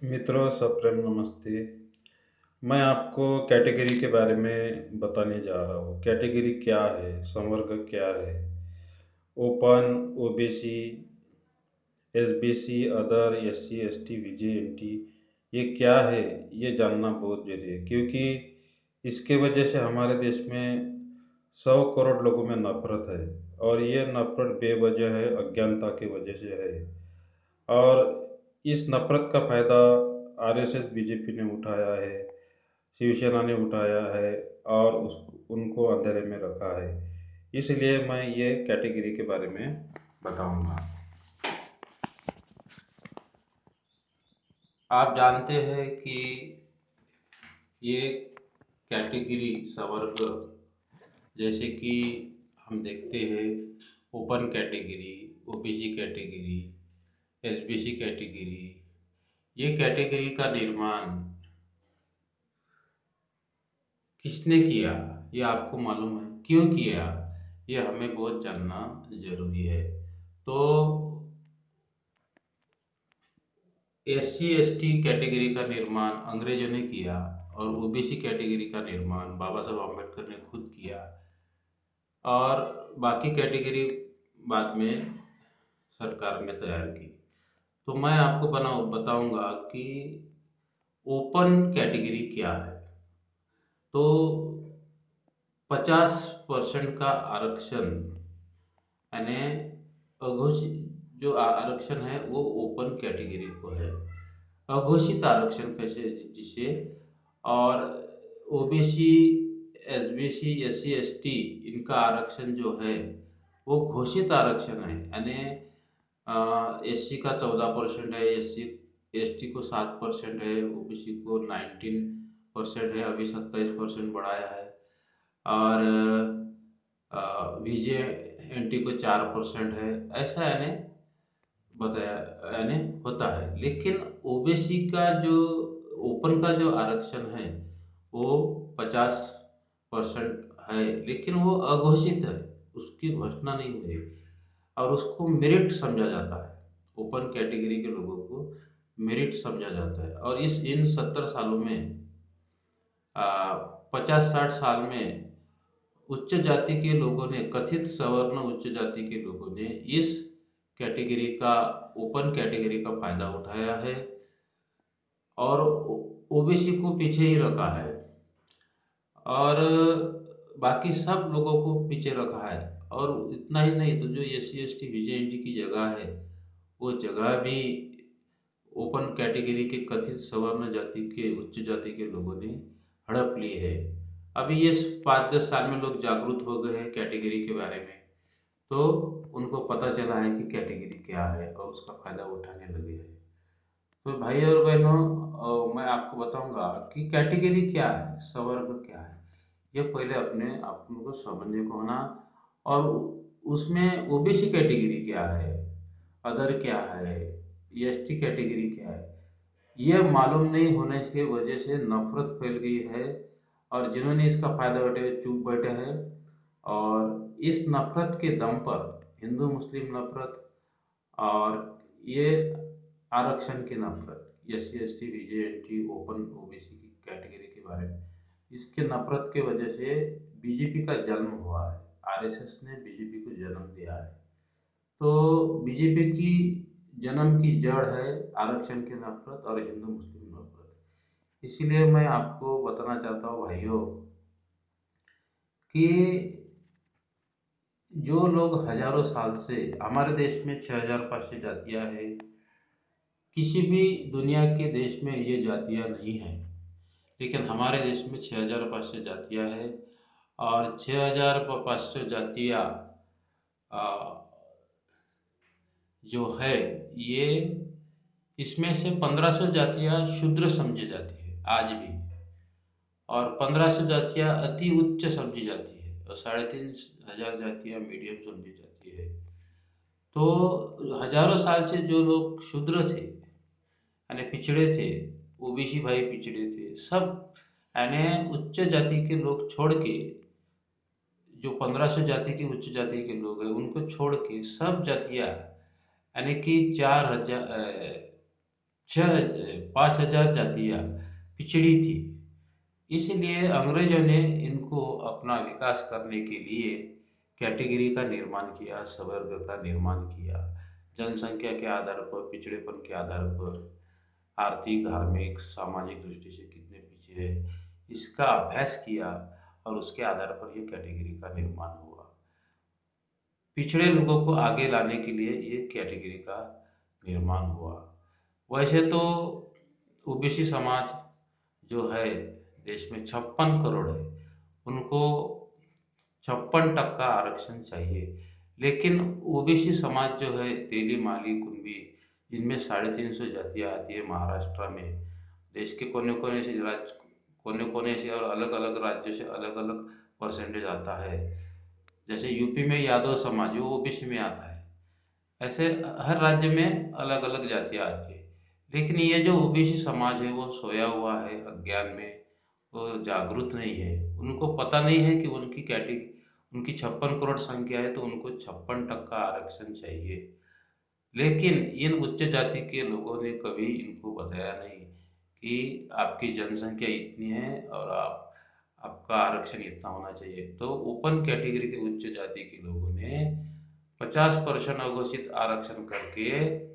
मित्रों, सप्रेम नमस्ते। मैं आपको कैटेगरी के बारे में बताने जा रहा हूँ। कैटेगरी क्या है, संवर्ग क्या है, open, OBC, SBC, other, SC, ST, VJMT, ये क्या है, ये जानना बहुत जरूरी है क्योंकि इसके वजह से हमारे देश में 100 करोड़ लोगों में नफरत है। और ये नफरत बेवजह है, अज्ञानता की वजह से है। और इस नफरत का फायदा आरएसएस बीजेपी ने उठाया है, शिवसेना ने उठाया है और उनको अंधेरे में रखा है। इसलिए मैं ये कैटेगरी के बारे में बताऊंगा। आप जानते हैं कि ये कैटेगरी संवर्ग, जैसे कि हम देखते हैं open category, OBC category, SBC category, ये कैटेगरी का निर्माण किसने किया, ये आपको मालूम है? क्यों किया, ये हमें बहुत जानना जरूरी है। तो एससी एसटी कैटेगरी का निर्माण अंग्रेजों ने किया और ओबीसी कैटेगरी का निर्माण बाबा साहब अम्बेडकर ने खुद किया। और बाकी कैटेगरी बाद में सरकार ने तैयार की। तो मैं आपको बताऊंगा कि ओपन कैटेगरी क्या है। तो 50% का आरक्षण, यानी अघोषित जो आरक्षण है वो ओपन कैटेगरी को है। अघोषित आरक्षण कैसे जिसे, और ओबीसी, एसबीसी, एससी, एसटी, इनका आरक्षण जो है वो घोषित आरक्षण है। यानी एससी का 14% है, एसटी को 7% है, ओबीसी को 19% है, अभी 27% बढ़ाया है। और विजय एनटी को 4% है। ऐसा यानी बताया, यानी होता है। लेकिन ओबीसी का जो ओपन का जो आरक्षण है वो 50% है, लेकिन वो अघोषित है, उसकी घोषणा नहीं हुई और उसको मेरिट समझा जाता है। ओपन कैटेगरी के लोगों को मेरिट समझा जाता है। और इस इन 70 सालों में, 50-60 साल में उच्च जाति के लोगों ने, कथित सवर्ण उच्च जाति के लोगों ने इस कैटेगरी का, ओपन कैटेगरी का फायदा उठाया है और ओबीसी को पीछे ही रखा है और बाकी सब लोगों को पीछे रखा है। और इतना ही नहीं, तो जो एस सी एस टी वीजेएनटी की जगह है वो जगह भी ओपन कैटेगरी के कथित सवर्ण जाति के, उच्च जाति के लोगों ने हड़प ली है। अभी ये 5-10 साल में लोग जागरूक हो गए हैं कैटेगरी के बारे में। तो उनको पता चला है कि कैटेगरी क्या है और उसका फायदा उठाने लगे हैं। तो भाई और बहनों, मैं आपको बताऊंगा कि कैटेगरी क्या है, संवर्ग क्या है। ये पहले अपने आप को समझने को होना। और उसमें ओबीसी कैटेगरी क्या है, अदर क्या है, एसटी कैटेगरी क्या है, ये मालूम नहीं होने की वजह से नफरत फैल गई है। और जिन्होंने इसका फायदा उठाया हुए चुप बैठे हैं। और इस नफरत के दम पर, हिंदू मुस्लिम नफरत और ये आरक्षण की नफरत, एस सी एस टी वीजे एन टी ओपन ओबीसी की कैटेगरी के बारे में, इसके नफरत के वजह से बीजेपी का जन्म हुआ है। आरएसएस ने बीजेपी को जन्म दिया है। तो बीजेपी की जन्म की जड़ है आरक्षण की नफरत और हिंदू मुस्लिम नफरत। इसीलिए मैं आपको बताना चाहता हूँ भाइयों कि जो लोग हजारों साल से, हमारे देश में 6500 जातियां हैं। किसी भी दुनिया के देश में ये जातियां नहीं हैं, लेकिन हमारे देश में 6500 जातियां हैं। और 6500 जातियां जो है, ये इसमें से 1500 जातियां शूद्र समझी जाती है आज भी, और 1500 जातियां अति उच्च समझी जाती है, और 3500 जातियां मीडियम समझी जाती है। तो हजारों साल से जो लोग शूद्र थे, यानी पिछड़े थे, ओबीसी भाई पिछड़े थे सब, यानी उच्च जाति के लोग छोड़ के, जो 1500 जाति के उच्च जाति के लोग हैं उनको छोड़ के सब जातियां, यानी कि 4000, छः 5,000 जातियाँ पिछड़ी थी। इसलिए अंग्रेजों ने इनको अपना विकास करने के लिए कैटेगरी का निर्माण किया, संवर्ग का निर्माण किया। जनसंख्या के आधार पर, पिछड़ेपन के आधार पर, आर्थिक, धार्मिक, सामाजिक दृष्टि से कितने पीछे है, इसका अभ्यास किया और उसके आधार पर ये कैटेगरी का निर्माण हुआ। पिछड़े लोगों को आगे लाने के लिए ये कैटेगरी का निर्माण हुआ। वैसे तो ओबीसी समाज जो है देश में 56 करोड़ है, उनको 56% आरक्षण चाहिए। लेकिन ओबीसी समाज जो है तेली, माली, कुंबी, जिनमें 350 जातियाँ आती है महाराष्ट्र में, देश के कोने कोने से राज्य, कोने कोने से और अलग अलग राज्यों से अलग अलग परसेंटेज आता है। जैसे यूपी में यादव समाज वो ओबीसी में आता है, ऐसे हर राज्य में अलग अलग जातियाँ आती है। लेकिन ये जो ओबीसी समाज है वो सोया हुआ है अज्ञान में, वो जागरूक नहीं है। उनको पता नहीं है कि उनकी 56 करोड़ संख्या है तो उनको 56% आरक्षण चाहिए। लेकिन इन उच्च जाति के लोगों ने कभी इनको बताया नहीं कि आपकी जनसंख्या इतनी है और आपका आरक्षण इतना होना चाहिए। तो ओपन कैटेगरी के उच्च जाति के लोगों ने 50% अघोषित आरक्षण करके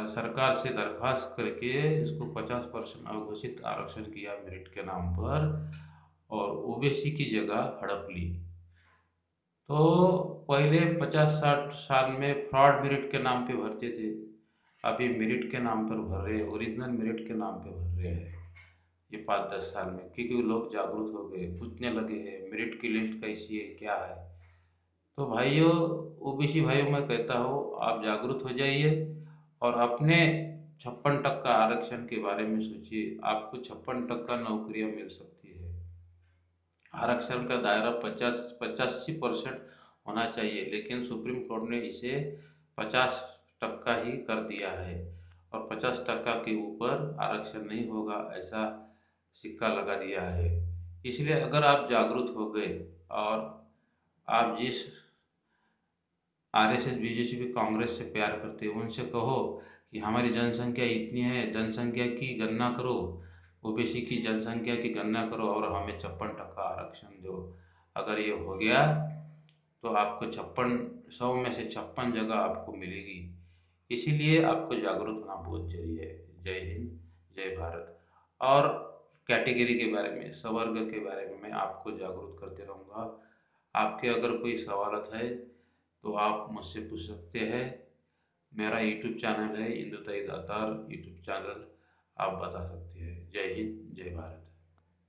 सरकार से दरखास्त करके इसको 50% अघोषित आरक्षण किया मेरिट के नाम पर, और ओबीसी की जगह हड़प ली। तो पहले 50-60 साल में फ्रॉड मेरिट के नाम पे भरते थे, अभी मेरिट के नाम पर भर रहे हैं, ओरिजिनल मेरिट के नाम पे भर रहे हैं। ये 5-10 साल में, क्योंकि लोग जागरूक हो गए, पूछने लगे हैं मेरिट की लिस्ट कैसी है, क्या है। तो भाइयों, ओबीसी भाइयों, मैं कहता हूँ आप जागरूक हो जाइए और अपने 56% आरक्षण के बारे में सोचिए। आपको 56% नौकरियां मिल सकती है। आरक्षण का दायरा 85% होना चाहिए, लेकिन सुप्रीम कोर्ट ने इसे 50% ही कर दिया है, और 50% के ऊपर आरक्षण नहीं होगा ऐसा सिक्का लगा दिया है। इसलिए अगर आप जागरूक हो गए और आप जिस आरएसएस, बीजेपी, कांग्रेस से प्यार करते हैं उनसे कहो कि हमारी जनसंख्या इतनी है, जनसंख्या की गणना करो, ओबीसी की जनसंख्या की गणना करो और हमें 56% आरक्षण दो। अगर ये हो गया तो आपको 100 में से 56 जगह आपको मिलेगी। इसीलिए आपको जागरूक होना बहुत जरूरी है। जय हिंद, जय भारत। और कैटेगरी के बारे में, संवर्ग के बारे में मैं आपको जागरूक करते रहूँगा। आपके अगर कोई सवालत है तो आप मुझसे पूछ सकते हैं। मेरा यूट्यूब चैनल है इंदुताई दातार यूट्यूब चैनल, आप बता सकते हैं। जय हिंद।